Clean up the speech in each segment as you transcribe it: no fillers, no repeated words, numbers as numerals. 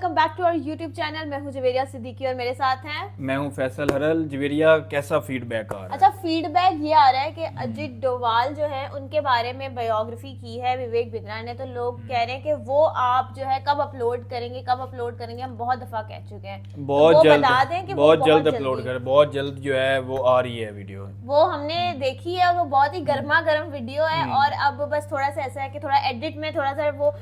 Welcome back to our YouTube channel. मैं हूं जवेरिया सिद्दीकी और मेरे साथ हैं मैं हूं फैसल हरल। जवेरिया, कैसा फीडबैक आ रहा है? अच्छा, फीडबैक ये आ रहा है कि अजित डोभाल जो है उनके बारे में बायोग्राफी की है विवेक बिंद्रा ने, तो लोग कह रहे हैं कि वो आप जो है कब अपलोड करेंगे। हम बहुत दफा कह चुके हैं, बहुत तो जल्द, बता दें कि बहुत जल्द अपलोड कर, बहुत जल्द जो है वो आ रही है वीडियो। वो हमने देखी है और वो बहुत ही गर्मा गर्म वीडियो है। और अब बस थोड़ा सा ऐसा है कि थोड़ा एडिट में थोड़ा सा वो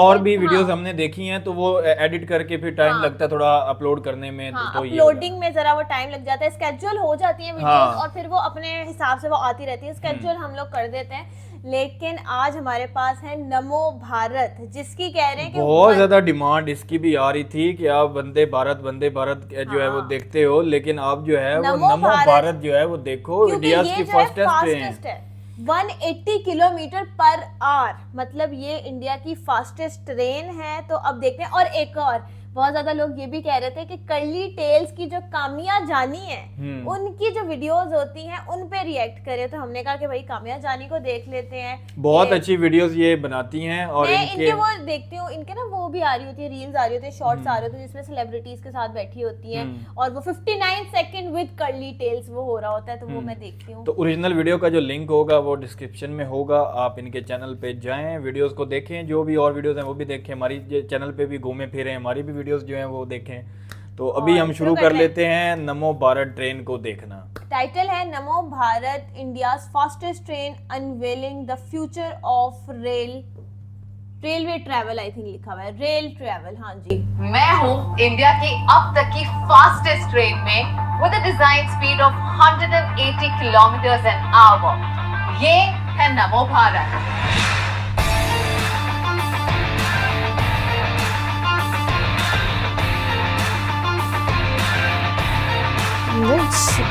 और भी वीडियोस हमने देखी हैं तो वो एडिट करके फिर टाइम लगता है थोड़ा अपलोड करने में। तो अपलोडिंग में जरा वो टाइम लग जाता है, स्केड्यूल हो जाती है वीडियोस और फिर वो अपने हिसाब से वो आती रहती है, स्केड्यूल हम लोग कर देते हैं। लेकिन आज हमारे पास है नमो भारत, जिसकी कह रहे हैं कि बहुत ज्यादा डिमांड इसकी भी आ रही थी कि आप वंदे भारत जो है वो देखते हो, लेकिन आप जो है वो नमो भारत जो है वो देखो। इंडिया की फास्टेस्ट है 180 किलोमीटर पर आवर, मतलब ये इंडिया की फास्टेस्ट ट्रेन है। तो अब देखते हैं। और एक और बहुत ज्यादा लोग ये भी कह रहे थे कि कर्ली टेल्स की जो कामिया जानी है उनकी जो वीडियोस होती हैं उन पे रिएक्ट करे, तो हमने कहा कि भाई कामिया जानी को देख लेते हैं। बहुत अच्छी वीडियोस ये बनाती हैं और इनके वो देखती हूँ, इनके ना वो भी आ रही होती है, रील्स आ रही होती है, शॉर्ट्स आ रहे होते हैं जिसमें सेलिब्रिटीज के साथ बैठी होती हैं और वो 59 सेकंड विद कर्ली टेल्स वो हो रहा होता है, तो वो मैं देखती हूँ। तो ओरिजिनल वीडियो का जो लिंक होगा वो डिस्क्रिप्शन में होगा, आप इनके चैनल पे जाएं, वीडियोस को देखें, जो भी और वीडियोस हैं वो भी देखें, हमारी चैनल पे भी घूमे फिरें, हमारी भी वीडियोस जो हैं वो देखें। तो अभी हम शुरू कर लेते हैं नमो भारत ट्रेन को देखना। टाइटल है नमो Bharat India's fastest train unveiling the future of railway travel, I think लिखा हुआ है रेल ट्रैवल। हाँ जी, मैं हूँ इंडिया की अब तक की फास्टेस्ट ट्रेन में with a design speed of 180 kilometre an hour. ये है नमो भारत।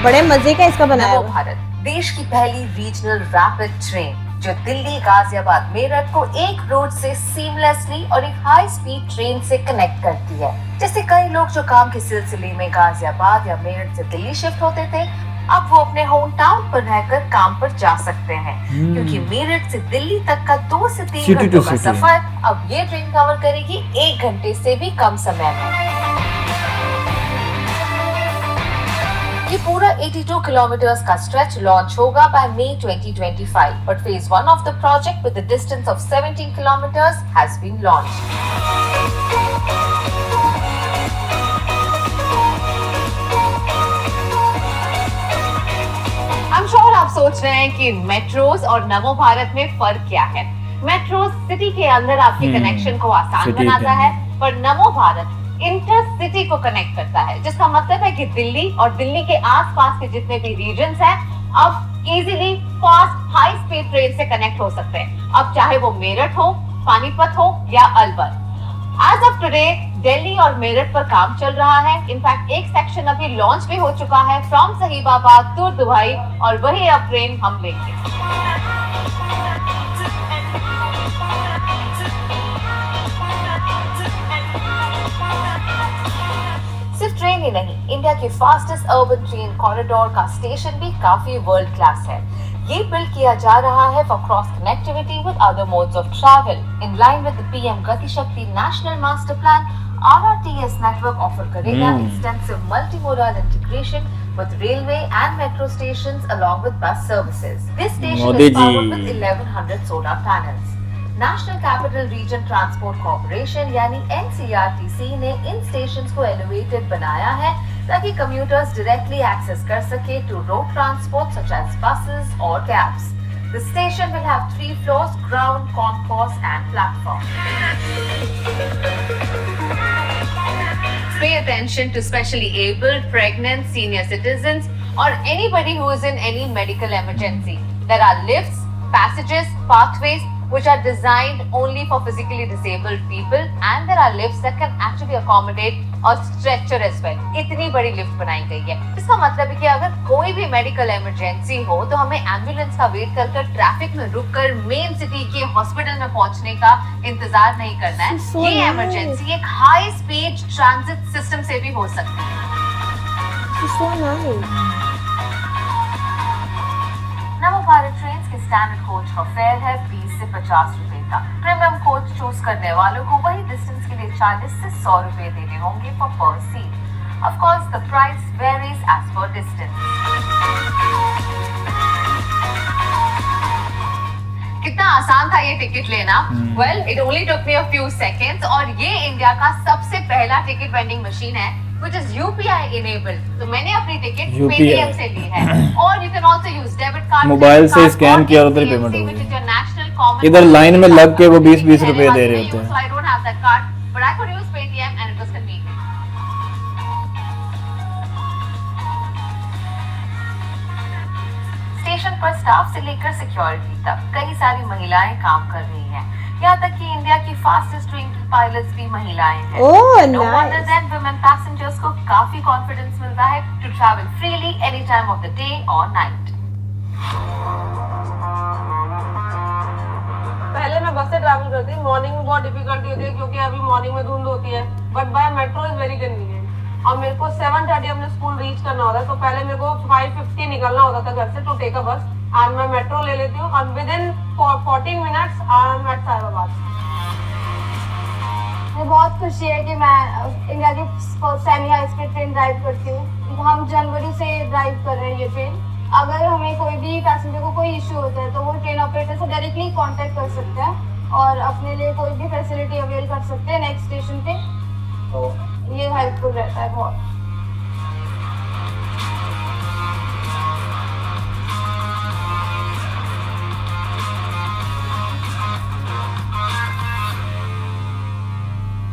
बड़े मजे का इसका बनाया नमो भारत देश की पहली रीजनल रैपिड ट्रेन जो दिल्ली, गाजियाबाद, मेरठ को एक रूट से सीमलेसली और एक हाई स्पीड ट्रेन से कनेक्ट करती है। जैसे कई लोग जो काम के सिलसिले में गाजियाबाद या मेरठ से दिल्ली शिफ्ट होते थे, अब वो अपने होम टाउन पर रहकर काम पर जा सकते हैं, क्योंकि मेरठ से दिल्ली तक का 2 से 3 घंटों का सफर अब ये ट्रेन कवर करेगी 1 घंटे से भी कम समय में। ये पूरा 82 किलोमीटर्स का स्ट्रेच लॉन्च होगा by May 2025, but phase 1 of the project with the distance of 17 kilometres has been launched. I'm sure आप सोच रहे हैं कि मेट्रोस और नमो भारत में फर्क क्या है। मेट्रोस सिटी के अंदर आपके कनेक्शन को आसान बनाता है, पर नमो भारत इंटरसिटी को कनेक्ट करता है, जिसका मतलब है कि दिल्ली और दिल्ली के आसपास के जितने भी रीजन्स हैं अब easily fast high speed train से कनेक्ट हो सकते हैं। अब चाहे वो मेरठ हो, पानीपत हो या Alwar. As of today Delhi और मेरठ पर काम चल रहा है। इनफैक्ट एक सेक्शन अभी लॉन्च भी हो चुका है फ्रॉम सहीबाबाद टू दुबई, और वही अब ट्रेन हम लेंगे। सिर्फ ट्रेन ही नहीं, इंडिया के फास्टेस्ट अर्बन ट्रेन कॉरिडोर का स्टेशन भी काफी वर्ल्ड क्लास है। ये बिल्ड किया जा रहा है for cross connectivity with other modes of travel. In line with the PM Gati Shakti national master plan, RRTS network offer करेगा extensive multimodal integration with railway and metro stations along with bus services. This station is powered with 1100 solar panels. National capital region transport corporation यानी NCRTC ने इन stations को elevated बनाया है ताकि commuters directly access कर सके to road transport such as buses और cabs. The station will have 3 floors: ground, concourse and platform. Pay attention to specially abled, pregnant, senior citizens or anybody who is in any medical emergency. There are lifts, passages, pathways which are designed only for physically disabled people, and there are lifts that can actually accommodate a stretcher as well. इतनी बड़ी lift बनाई गई है। इसका मतलब है कि अगर कोई भी मेडिकल इमरजेंसी हो तो हमें एम्बुलेंस का वेट कर ट्रैफिक में रुककर मेन सिटी के हॉस्पिटल में पहुंचने का इंतजार नहीं करना है। ये इमरजेंसी एक हाई स्पीड ट्रांजिट सिस्टम से भी हो सकती है। नमो भारत ट्रेन के स्टैंडर्ड कोच का फेयर है 20 से 50 रुपए तक। प्रीमियम कोच चूज करने वालों को वही डिस्टेंस के लिए 40 से 100 रुपए देने होंगे पर seat. Of course, the price varies as per distance. कितना आसान था ये टिकट लेना? Well, it only took me a few seconds और ये इंडिया का सबसे पहला टिकट वेंडिंग मशीन है which is UPI enabled. तो मैंने अपनी टिकट पेटीएम से ली है और you can also use debit card, mobile से स्कैन किया उधर पेमेंट हो गई। इधर लाइन में लग के वो 20-20 रुपए दे रहे होते हैं। So I don't have that card, but I could use Paytm and it was convenient. Station पर स्टाफ से लेकर सिक्योरिटी तक कई सारी महिलाएं काम कर रही हैं। यहाँ तक कि इंडिया की फास्टेस्ट ट्रेन की पायलट्स भी महिलाएं हैं। No wonder then women passengers को काफी कॉन्फिडेंस मिलता है to travel freely any time of the day or night. पहले मैं बस से ट्रैवल करती थी, मॉर्निंग में बहुत डिफिकल्टी होती है क्योंकि अभी मॉर्निंग में धुंध होती है, but by metro is very convenient. और मेरे को 7:30 अपने स्कूल रीच करना होता है, तो पहले मेरे को 5:50 निकलना होता था घर से टू टेक अ बस, एंड मैं मेट्रो ले लेती हूँ और within 14 minutes I am at Sahibabad. मुझे बहुत खुशी है कि मैं इंडिया की semi high speed train drive करती हूँ। हम जनवरी से ड्राइव कर रहे हैं ये ट्रेन। अगर हमें कोई भी पैसेंजर को कोई इश्यू होता है तो वो ट्रेन ऑपरेटर से डायरेक्टली कांटेक्ट कर सकते हैं और अपने लिए कोई भी फैसिलिटी अवेल कर सकते हैं नेक्स्ट स्टेशन पे, तो ये हेल्पफुल रहता है बहुत।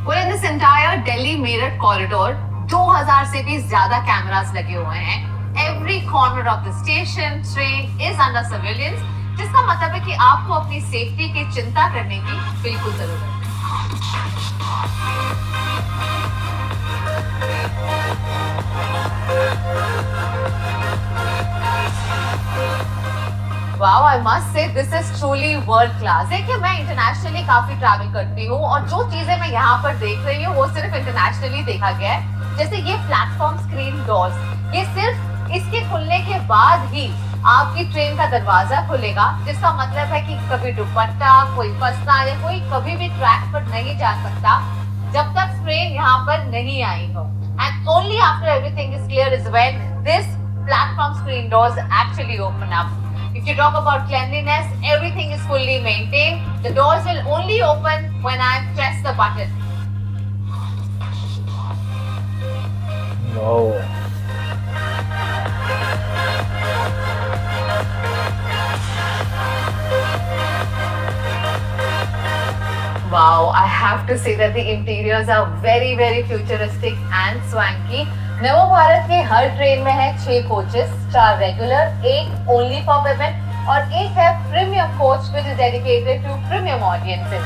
Well, in this entire Delhi Meerut corridor, 2000 से भी ज्यादा कैमरास लगे हुए हैं। Every corner of the station, train is under surveillance, जिसका मतलब है कि आपको अपनी सेफ्टी की चिंता करने की बिल्कुल जरूरत है। Wow, I must say this is truly world class. देखिए मैं इंटरनेशनली काफी ट्रैवल करती हूँ और जो चीजें मैं यहाँ पर देख रही हूँ वो सिर्फ इंटरनेशनली देखा गया है। जैसे ये प्लेटफॉर्म स्क्रीन डोर्स, ये सिर्फ इसके खुलने के बाद ही आपकी ट्रेन का दरवाजा खुलेगा, जिसका मतलब है कि कभी दुपट्टा, कोई फंसना या कोई कभी भी ट्रैक पर नहीं जा सकता जब तक ट्रेन यहाँ पर नहीं आई हो। And only after everything is clear is when this platform screen doors actually open up. If you talk about cleanliness, everything is fully maintained. The doors will only open when I press the button. Wow. Wow, I have to say that the interiors are very very futuristic and swanky. नवो भारत के हर train में है 6 coaches, 4 regular, 1 only for women और 1 है premium coach which is dedicated to premium audiences.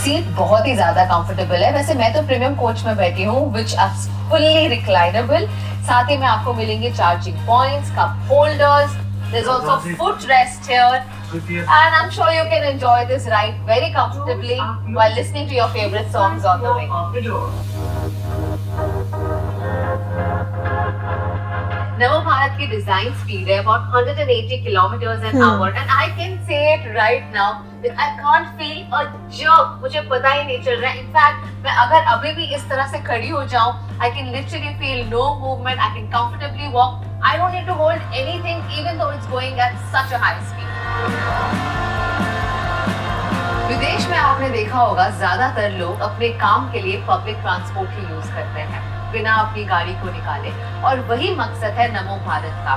Seat बहुत ही ज्यादा comfortable है। वैसे मैं तो प्रीमियम कोच में बैठी हूँ which is fully reclinable. साथ ही में आपको मिलेंगे charging points, cup holders, there's also footrest here, and I'm sure you can enjoy this ride very comfortably while listening to your favorite songs on the way. नवो भारत की design speed है about 180 kilometers an hour, and I can say it right now that I can't feel a jerk. मुझे पता ही नहीं चल रहा है। In fact, मैं अगर अभी भी इस तरह से खड़ी हो जाऊं, I can literally feel no movement. I can comfortably walk. I don't need to hold anything, even though it's going at such a high speed. विदेश में आपने देखा होगा ज्यादातर लोग अपने काम के लिए पब्लिक ट्रांसपोर्ट ही यूज करते हैं बिना अपनी गाड़ी को निकाले, और वही मकसद है नमो भारत का।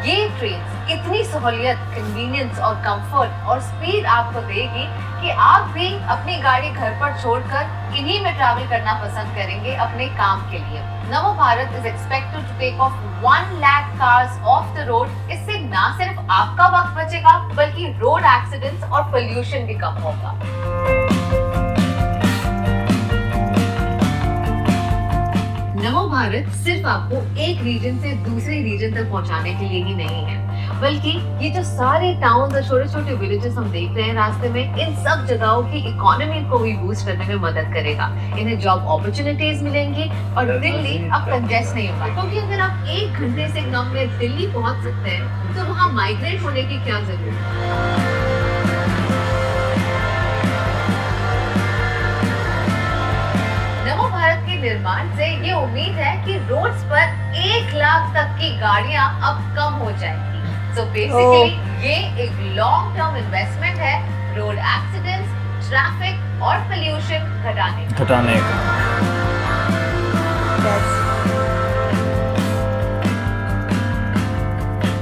ये ट्रेन इतनी सहूलियत, कन्वीनियंस और कंफर्ट और स्पीड आपको देगी कि आप भी अपनी गाड़ी घर पर छोड़कर इन्हीं में ट्रैवल करना पसंद करेंगे अपने काम के लिए। Namo Bharat is expected to take off 1 lakh cars off the road. इससे ना सिर्फ आपका वक्त बचेगा बल्कि रोड एक्सीडेंट्स और पोल्यूशन भी कम होगा। नमो भारत सिर्फ आपको एक रीजन से दूसरे रीजन तक पहुंचाने के लिए ही नहीं है, बल्कि ये जो सारे टाउन और छोटे छोटे विलेजेस हम देख रहे हैं रास्ते में, इन सब जगहों की इकोनॉमी को भी बूस्ट करने में मदद करेगा। इन्हें जॉब अपॉर्चुनिटीज मिलेंगी और दिल्ली अब कंजेस्ट नहीं होगा, क्योंकि अगर आप 1 घंटे से कम में दिल्ली पहुंच सकते हैं तो वहाँ माइग्रेट होने की क्या जरूरत है। नमो भारत के निर्माण से ये उम्मीद है कि रोड्स पर 1 लाख तक की गाड़ियां अब कम हो जाएंगी। सो बेसिकली ये एक लॉन्ग टर्म इन्वेस्टमेंट है रोड एक्सीडेंट्स, ट्रैफिक और पोल्यूशन घटाने का।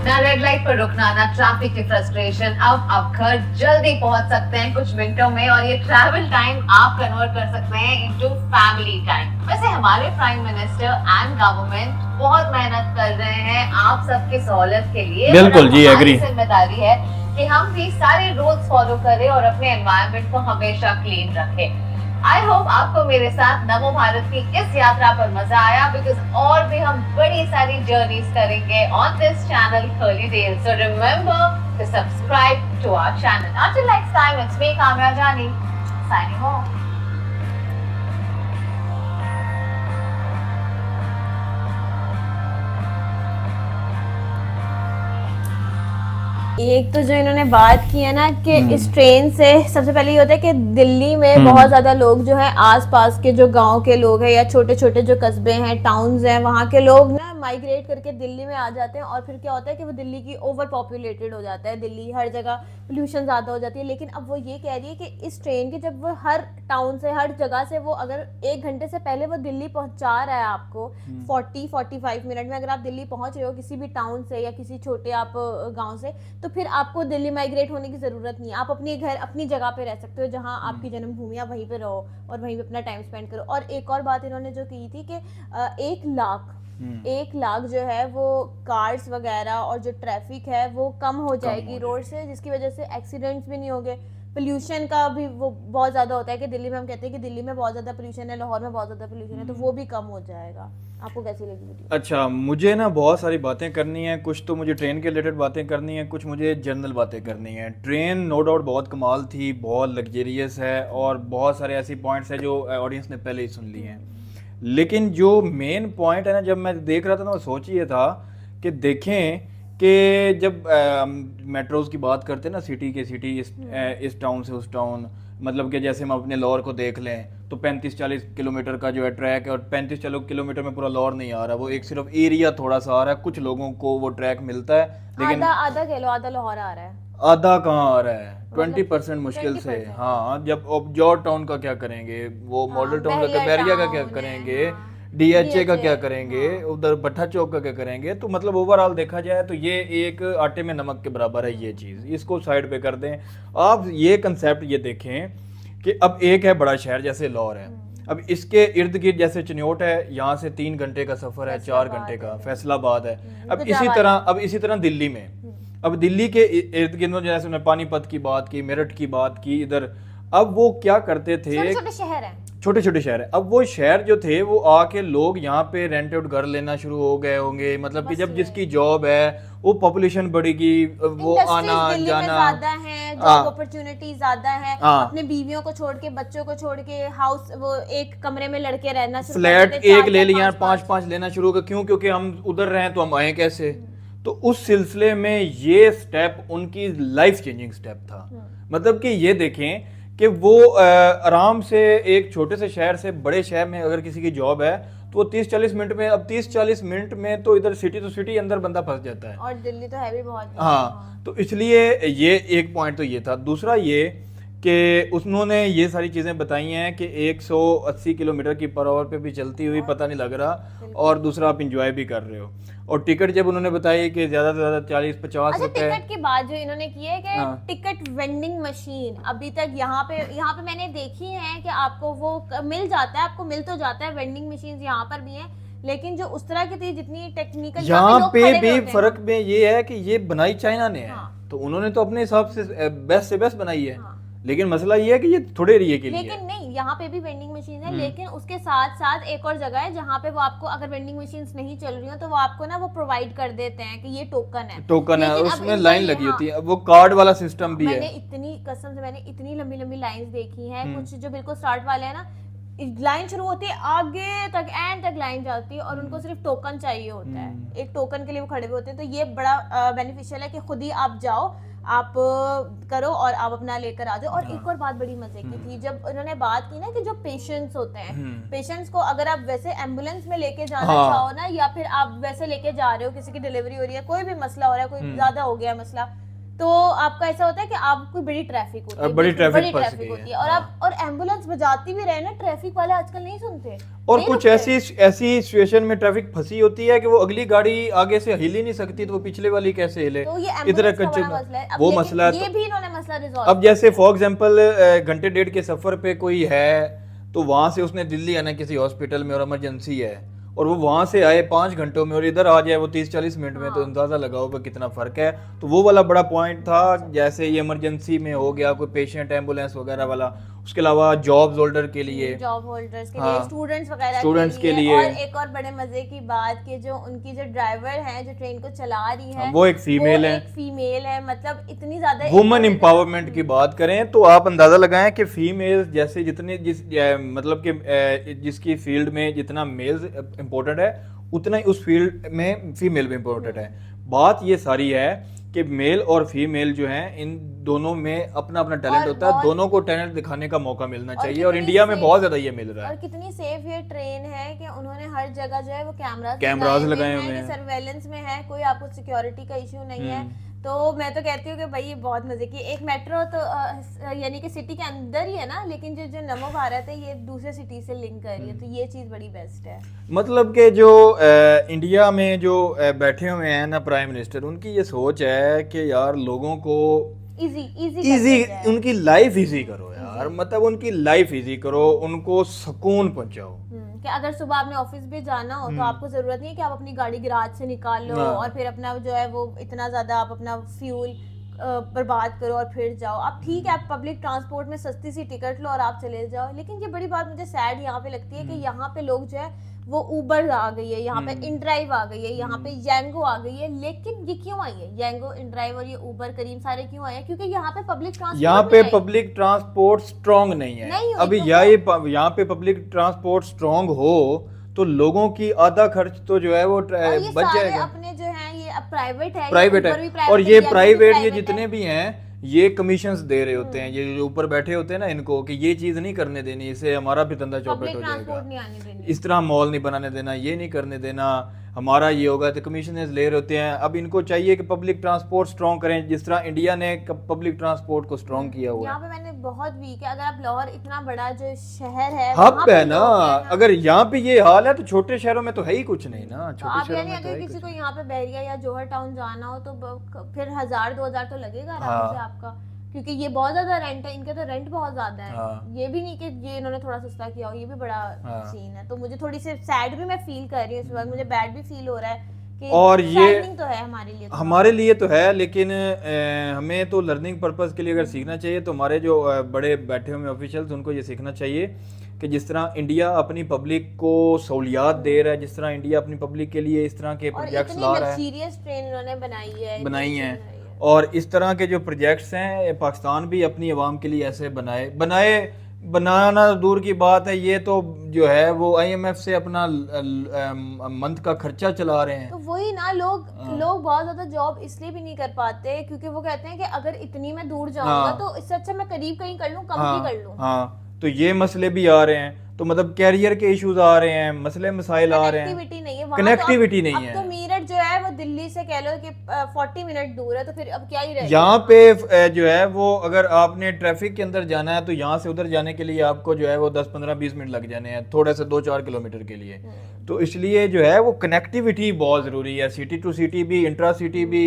ना रेड लाइट पर रुकना, ना ट्रैफिक की फ्रस्ट्रेशन। अब आप घर जल्दी पहुंच सकते हैं कुछ मिनटों में, और ये ट्रैवल टाइम आप कन्वर्ट कर सकते हैं इनटू फैमिली टाइम। वैसे हमारे प्राइम मिनिस्टर एंड गवर्नमेंट बहुत मेहनत कर रहे हैं आप सबकी सहूलियत के लिए। बिल्कुल जी, एग्री। जिम्मेदारी है कि हम भी सारे रूल्स फॉलो करें और अपने एनवायरनमेंट को हमेशा क्लीन रखें। आई होप आपको मेरे साथ नमो भारत की इस यात्रा पर मजा आया, बिकॉज और भी हम बड़ी सारी जर्नीज करेंगे on this channel Curly Tales. So remember to subscribe to our channel. Until next time, it's me Kamya Jani signing off. एक तो जो इन्होंने बात की है ना कि इस ट्रेन से सबसे पहले ये होता है कि दिल्ली में बहुत ज्यादा लोग जो है आसपास के जो गांव के लोग हैं या छोटे छोटे जो कस्बे हैं, टाउन्स हैं, वहाँ के लोग ना माइग्रेट करके दिल्ली में आ जाते हैं। और फिर क्या होता है कि वो दिल्ली की ओवर पॉपुलेटेड हो जाता है, दिल्ली हर जगह पोल्यूशन ज़्यादा हो जाती है। लेकिन अब वो ये कह रही है कि इस ट्रेन की जब वो हर टाउन से, हर जगह से वो अगर 1 घंटे से पहले वो दिल्ली पहुँचा रहा है आपको 40-45 मिनट में, अगर आप दिल्ली पहुँच रहे हो किसी भी टाउन से या किसी छोटे आप गाँव से, तो फिर आपको दिल्ली माइग्रेट होने की ज़रूरत नहीं है। आप अपने घर, अपनी जगह पे रह सकते हो जहाँ आपकी जन्मभूमि, आप वहीं पे रहो और वहीं पे अपना टाइम स्पेंड करो। और एक और बात इन्होंने जो की थी कि 1 लाख जो है वो कार्स वगैरह और जो ट्रैफिक है वो कम हो जाएगी रोड से, जिसकी वजह से एक्सीडेंट्स भी नहीं होंगे। पोल्यूशन का भी वो बहुत ज़्यादा होता है कि दिल्ली में हम कहते हैं कि दिल्ली में बहुत ज़्यादा पोल्यूशन है, लाहौर में बहुत ज़्यादा पोल्यूशन है, तो वो भी कम हो जाएगा। आपको कैसी लगी वीडियो? अच्छा, मुझे ना बहुत सारी बातें करनी है, कुछ तो मुझे ट्रेन के रिलेटेड बातें करनी है, कुछ मुझे जनरल बातें करनी है। ट्रेन नो डाउट बहुत कमाल थी, बहुत लग्जरियस है और बहुत सारे ऐसी पॉइंट्स हैं जो ऑडियंस ने पहले ही सुन लिए हैं। लेकिन जो मेन पॉइंट है ना, जब मैं देख रहा था ना, मैं सोच ये था कि देखें कि जब मेट्रोज़ की बात करते हैं ना, सिटी के सिटी, इस टाउन से उस टाउन, मतलब कि जैसे हम अपने लाहौर को देख लें तो 35-40 किलोमीटर का जो है ट्रैक है, और 35-40 किलोमीटर में पूरा लाहौर नहीं आ रहा, वो एक सिर्फ एरिया थोड़ा सा आ रहा है, कुछ लोगों को वो ट्रैक मिलता है, लेकिन आधा कह लो, आधा लाहौर आ रहा है, आधा कहाँ आ रहा है, 20% मुश्किल से। हाँ, जब अब जॉर्ज टाउन का क्या करेंगे, वो मॉडल टाउन का, बैरिया का क्या करेंगे, DHA का क्या करेंगे, उधर भट्टा चौक का क्या करेंगे। तो मतलब ओवरऑल देखा जाए तो ये एक आटे में नमक के बराबर है ये चीज़, इसको साइड पे कर दें। आप ये कंसेप्ट ये देखें कि अब एक है बड़ा शहर जैसे लाहौर है, अब इसके इर्द गिर्द जैसे चिन्योट है, यहाँ से 3 घंटे का सफ़र है, 4 घंटे का, फैसलाबाद है। अब इसी तरह दिल्ली में, अब दिल्ली के इर्द गिर्द जैसे उन्होंने पानीपत की बात की, मेरठ की बात की, इधर अब वो क्या करते थे, छोटे शहर हैं, छोटे छोटे शहर है। अब वो शहर जो थे वो आके लोग यहाँ पे रेंट आउट घर लेना शुरू हो गए होंगे, मतलब कि जब जिसकी जॉब है वो पॉपुलेशन बढ़ेगी, वो आना जाना ज्यादा है, जॉब अपॉर्चुनिटी ज्यादा है, अपने बीवियों को छोड़ के, बच्चों को छोड़ के हाउस, वो एक कमरे में लड़के रहना शुरू, फ्लैट एक ले लिया, 5-5 लेना शुरू हो गया। क्यों? क्योंकि हम उधर रहे तो हम आए कैसे। तो उस सिलसिले में ये स्टेप उनकी लाइफ चेंजिंग स्टेप था। मतलब कि ये देखें कि वो आराम से एक छोटे से शहर से बड़े शहर में अगर किसी की जॉब है तो वो 30-40 मिनट में, अब 30-40 मिनट में तो इधर सिटी टू सिटी अंदर बंदा फंस जाता है, और दिल्ली तो है भी बहुत। हाँ, तो इसलिए ये एक पॉइंट तो ये था। दूसरा ये कि उन्होंने ये सारी चीज़ें बताई हैं कि 180 किलोमीटर की पर आवर पे भी चलती हुई पता नहीं लग रहा, और दूसरा आप इंजॉय भी कर रहे हो। और टिकट जब उन्होंने बताई कि ज़्यादा से ज़्यादा 40-50 रुपए। टिकट की बात जो इन्होंने की है कि टिकट वेंडिंग मशीन अभी तक यहाँ पे मैंने देखी है कि आपको वो मिल जाता है, आपको मिल तो जाता है, वेंडिंग मशीन यहाँ पर भी है, लेकिन जो उस तरह की थी जितनी टेक्निकल, यहाँ पे भी फर्क में ये है कि ये बनाई चाइना ने है, तो उन्होंने तो अपने हिसाब से बेस्ट बनाई है। लेकिन मसला ये है कि ये थोड़े एरिया के लिए है। लेकिन नहीं, यहाँ पे भी वेंडिंग मशीन है, लेकिन उसके साथ साथ एक और जगह है जहाँ पे वो आपको, अगर वेंडिंग मशीन नहीं चल रही हो तो वो आपको ना वो प्रोवाइड कर देते हैं कि ये टोकन है, टोकन है, लेकिन अब उसमें इनका लाइन ये- लगी हाँ, होती है, वो कार्ड वाला सिस्टम भी मैंने है। इतनी कसम से मैंने इतनी लंबी लंबी लाइंस देखी हैं, कुछ जो बिल्कुल स्टार्ट वाले हैं ना, लाइन शुरू होती है आगे तक, एंड तक लाइन जाती है और उनको सिर्फ टोकन चाहिए होता है, एक टोकन के लिए वो खड़े हुए होते हैं। तो ये बड़ा बेनिफिशियल है कि खुद ही आप जाओ, आप करो और आप अपना लेकर आ जाओ। और एक और बात बड़ी मजे की थी, जब उन्होंने बात की ना कि जो पेशेंट्स होते हैं, पेशेंट्स को अगर आप वैसे एम्बुलेंस में लेके जाना हाँ। चाहो ना, या फिर आप वैसे लेके जा रहे हो, किसी की डिलीवरी हो रही है, कोई भी मसला हो रहा है, कोई ज्यादा हो गया मसला, तो आपका ऐसा होता है कि आपको बड़ी ट्रैफिक होती है, बड़ी ट्रैफिक फंस ट्रैफिक गई होती है, है, और आप और एम्बुलेंस बजाती भी रहे ना, ट्रैफिक वाले आजकल नहीं सुनते, और नहीं कुछ रुकते। ऐसी सिचुएशन में ट्रैफिक फंसी होती है कि वो अगली गाड़ी आगे से हिल ही नहीं सकती, तो वो पिछले वाली कैसे हिले, तो ये इधर एम्बुलेंस का कच्चे बड़ा मसला है। अब वो लेकिन मसला है। ये तो भी इन्होंने मसला रिजॉल्व अब जैसे फॉर एग्जांपल घंटे डेढ़ के सफर पे कोई है, तो वहां से उसने दिल्ली आना किसी हॉस्पिटल में और इमरजेंसी है, और वो वहां से आए 5 घंटों में और इधर आ जाए वो 30-40 मिनट में, तो अंदाजा लगाओ कि कितना फर्क है। तो वो वाला बड़ा पॉइंट था, जैसे ये इमरजेंसी में हो गया कोई पेशेंट, एम्बुलेंस वगैरह वाला, उसके अलावा जॉब होल्डर के लिए, जॉब होल्डर्स के हाँ, लिए, स्टूडेंट्स वगैरह स्टूडेंट्स के लिए। और एक और बड़े मजे की बात कि जो उनकी जो ड्राइवर है, जो ट्रेन को चला रही है, वो एक फीमेल है। एक फीमेल है, मतलब इतनी ज्यादा वुमेन एम्पावरमेंट की बात करें तो आप अंदाजा लगाएं कि फीमेल जैसे जितने मतलब कि जिसकी फील्ड में जितना मेल इम्पोर्टेंट है, उतना ही उस फील्ड में फीमेल भी इम्पोर्टेंट है। बात ये सारी है कि मेल और फीमेल जो हैं, इन दोनों में अपना अपना टैलेंट और होता है, बहुत- दोनों को टैलेंट दिखाने का मौका मिलना और चाहिए, और कितनी इंडिया में safe- बहुत ज्यादा ये मिल रहा और है। कितनी सेफ ये ट्रेन है कि उन्होंने हर जगह जो है वो कैमरास लगाए हुए हैं। सर्वेलेंस में है, कोई आपको सिक्योरिटी का इशू नहीं है। तो मैं तो कहती हूँ कि भाई ये बहुत मजे की एक मेट्रो, तो यानी कि सिटी के अंदर ही है ना, लेकिन जो नमो भारत है ये दूसरे सिटी से लिंक कर रही है, तो ये चीज बड़ी बेस्ट है। मतलब कि जो इंडिया में जो बैठे हुए हैं ना प्राइम मिनिस्टर, उनकी ये सोच है कि यार लोगों को इजी उनकी लाइफ इजी करो यार, मतलब उनकी लाइफ इजी करो, उनको सुकून पहुंचाओ। कि अगर सुबह आपने ऑफिस भी जाना हो तो आपको जरूरत नहीं है कि आप अपनी गाड़ी गैराज से निकाल लो हाँ। और फिर अपना जो है वो इतना ज्यादा आप अपना फ्यूल बर्बाद करो और फिर जाओ। आप ठीक है, आप पब्लिक ट्रांसपोर्ट में सस्ती सी टिकट लो और आप चले जाओ। लेकिन ये बड़ी बात मुझे सैड यहाँ पे लगती है कि यहाँ पे लोग जो है वो उबर आ गई है, यहाँ पे इनड्राइव आ गई है, यहाँ पे यांगो आ गई है। लेकिन ये क्यों आई है यांगो, इनड्राइव और ये उबर, करीम सारे क्यों आए हैं? क्योंकि यहाँ पे पब्लिक ट्रांसपोर्ट यहाँ पे पब्लिक ट्रांसपोर्ट स्ट्रांग नहीं है। नहीं हुई अभी तो यहाँ पे पब्लिक ट्रांसपोर्ट स्ट्रांग हो तो लोगों की आधा खर्च तो जो है वो और ये बच सारे जाएगा। अपने जो है ये अब प्राइवेट है, प्राइवेट Uber भी है, और private ये है, Yango भी प्राइवेट ये private जितने है। भी हैं ये कमीशंस दे रहे होते हैं, ये जो ऊपर बैठे होते हैं ना, इनको कि ये चीज नहीं करने देनी, इससे हमारा भी धंधा चौपट पब्लिक हो जाएगा, ट्रांसपोर्ट नहीं आने देनी। इस तरह मॉल नहीं बनाने देना, ये नहीं करने देना, हमारा ये होगा, तो कमीशन ले रहे होते हैं। अब इनको चाहिए कि पब्लिक ट्रांसपोर्ट स्ट्रॉन्ग करें, जिस तरह इंडिया ने पब्लिक ट्रांसपोर्ट को स्ट्रॉन्ग किया हुआ यहाँ है। पे मैंने बहुत वीक है, अगर आप लाहौर इतना बड़ा जो शहर है हब वहाँ पे है ना, लोग हैं ना, अगर यहाँ पे ये हाल है तो छोटे शहरों में तो है ही कुछ नहीं ना, तो छोटे आप शहरों यानी में तो अगर है ही किसी कुछ को यहाँ पे बहरिया या जोहर टाउन जाना हो तो फिर 1000-2000 तो लगेगा आराम हाँ। से आपका, क्योंकि ये बहुत ज्यादा रेंट है, इनके तो रेंट बहुत ज्यादा है। हाँ। ये भी नहीं कि ये इन्होंने थोड़ा सस्ता किया हो, ये भी बड़ा हाँ। सीन है। तो मुझे थोड़ी सी सैड भी मैं फील कर रही हूँ इस वक्त, मुझे बैड भी फील हो रहा है कि और ये saddening तो है हमारे लिए तो। हमारे लिए तो है, लेकिन हमें तो लर्निंग पर्पस के लिए अगर सीखना चाहिए तो हमारे जो बड़े बैठे हुए ऑफिशियल्स उनको ये सीखना चाहिए कि जिस तरह इंडिया अपनी पब्लिक को सहूलियात दे रहा है, जिस तरह इंडिया अपनी पब्लिक के लिए इस तरह के और प्रोजेक्ट्स इतनी ला रहा है, लग्जरियस ट्रेन इन्होंने बनाई है। और इस तरह के जो प्रोजेक्ट्स हैं पाकिस्तान भी अपनी आवाम के लिए ऐसे बनाना दूर की बात है, ये तो जो है वो IMF से अपना मंथ का खर्चा चला रहे हैं। तो वही ना, लोग बहुत ज्यादा जॉब इसलिए भी नहीं कर पाते क्योंकि वो कहते हैं कि अगर इतनी मैं दूर जाऊंगा हाँ। तो इससे अच्छा मैं करीब कहीं कर लूं, कम हाँ, ही कर लूं। हाँ, तो ये मसले भी आ रहे हैं, तो मतलब कैरियर के इश्यूज आ रहे हैं, मसले मसाइल आ रहे हैं, कनेक्टिविटी नहीं है वहाँ, कनेक्टिविटी तो नहीं अब है। तो मीरठ जो है वो दिल्ली से कह लो कि 40 मिनट दूर है, तो फिर अब क्या ही रह यहाँ पे जो है वो अगर आपने ट्रैफिक के अंदर जाना है तो यहाँ से उधर जाने के लिए आपको जो है वो 10-15-20 मिनट लग जाने हैं, थोड़े से 2-4 किलोमीटर के लिए। तो इसलिए जो है वो कनेक्टिविटी बहुत ज़रूरी है, सिटी टू सिटी भी, इंट्रा सिटी भी,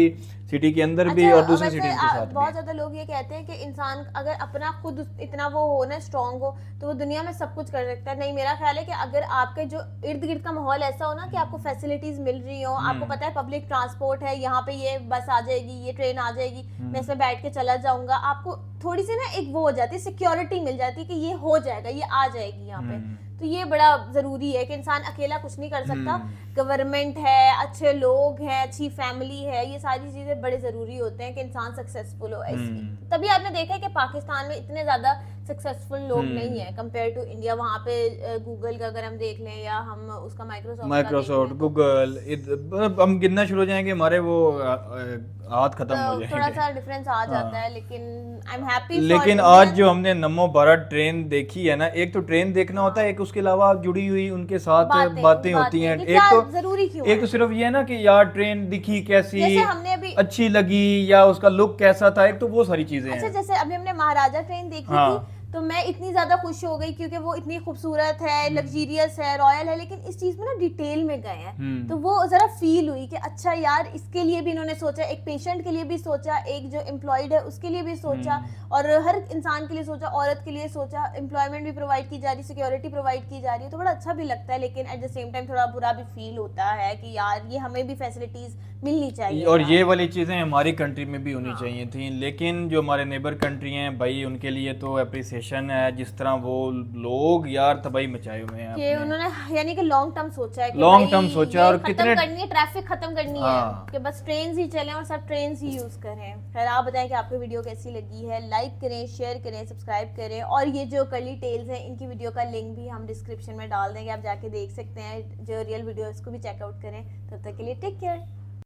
सिटी के अंदर भी अच्छा, और दूसरी वैसे सिटीज के साथ बहुत भी। ज्यादा लोग ये कहते हैं कि इंसान अगर अपना खुद इतना वो हो ना, स्ट्रांग हो, तो वो दुनिया में सब कुछ कर सकता है। नहीं, मेरा ख्याल है कि अगर आपके जो इर्द गिर्द का माहौल ऐसा हो ना कि आपको फैसिलिटीज मिल रही हो, आपको पता है पब्लिक ट्रांसपोर्ट है, यहाँ पे ये बस आ जाएगी, ये ट्रेन आ जाएगी, मैं इसमें बैठ के चला जाऊंगा, आपको थोड़ी सी ना एक वो हो जाती है, सिक्योरिटी मिल जाती है कि ये हो जाएगा, ये आ जाएगी यहाँ पे। तो ये बड़ा जरूरी है कि इंसान अकेला कुछ नहीं कर सकता। गवर्नमेंट है, अच्छे लोग हैं, अच्छी फैमिली है, ये सारी चीजें बड़े जरूरी होते हैं कि इंसान सक्सेसफुल हो। तभी आपने देखा है कि पाकिस्तान में इतने ज्यादा सक्सेसफुल लोग नहीं है कंपेयर टू इंडिया। वहाँ पे गूगल का अगर हम देख लें या हम उसका माइक्रोसॉफ्ट, गूगल, हम गिनना शुरू हो जाएंगे, हमारे वो हाथ खत्म हो थोड़ा जाएंगे। सा डिफरेंस आ जाता है, लेकिन आई एम हैप्पी। लेकिन आज जो हमने नमो भारत ट्रेन देखी है ना, एक तो ट्रेन देखना होता है, एक उसके अलावा जुड़ी हुई उनके साथ बातें होती हैं। एक तो जरूरी क्यों एक तो सिर्फ ये है ना कि यार ट्रेन दिखी कैसी, जैसे हमने अभी अच्छी लगी या उसका लुक कैसा था, एक तो वो सारी चीजें अच्छा, हैं। जैसे अभी हमने महाराजा ट्रेन देखी हाँ। थी, तो मैं इतनी ज्यादा खुश हो गई क्योंकि वो इतनी खूबसूरत है, लग्जीरियस है, रॉयल है, लेकिन इस चीज में ना डिटेल में गए हैं, तो वो जरा फील हुई कि अच्छा यार, इसके लिए भी इन्होंने सोचा, एक पेशेंट के लिए भी सोचा, एक जो एम्प्लॉयड है उसके लिए भी सोचा, और हर इंसान के लिए सोचा, औरत के लिए सोचा, एम्प्लॉयमेंट भी प्रोवाइड की जा रही, सिक्योरिटी प्रोवाइड की जा रही है, तो बड़ा अच्छा भी लगता है। लेकिन एट द सेम टाइम थोड़ा बुरा भी फील होता है कि यार ये हमें भी फैसिलिटीज मिलनी चाहिए, और ये वाली चीजें हमारी कंट्री में भी होनी चाहिए थी। लेकिन जो हमारे नेबर कंट्री हैं भाई, उनके लिए तो अप्रिसिएशन है, जिस तरह वो लोग यार तबाही मचाए हुए हैं कि उन्होंने यानी कि लॉन्ग टर्म सोचा है कि लॉन्ग भाई टर्म सोचा, ये और खत्म कितने करनी है, ट्रैफिक खत्म करनी हाँ। है कि बस ट्रेन ही चलें और सब ट्रेन ही यूज करें। खैर, आप बताएं कि आपको वीडियो कैसी लगी है, लाइक करें, शेयर करें, सब्सक्राइब करें, और ये जो कर्ली टेल्स हैं इनकी वीडियो का लिंक भी हम डिस्क्रिप्शन में डाल देंगे, आप जाके देख सकते हैं, जो रियल वीडियो उसको भी चेकआउट करें। तब तक के लिए टेक केयर।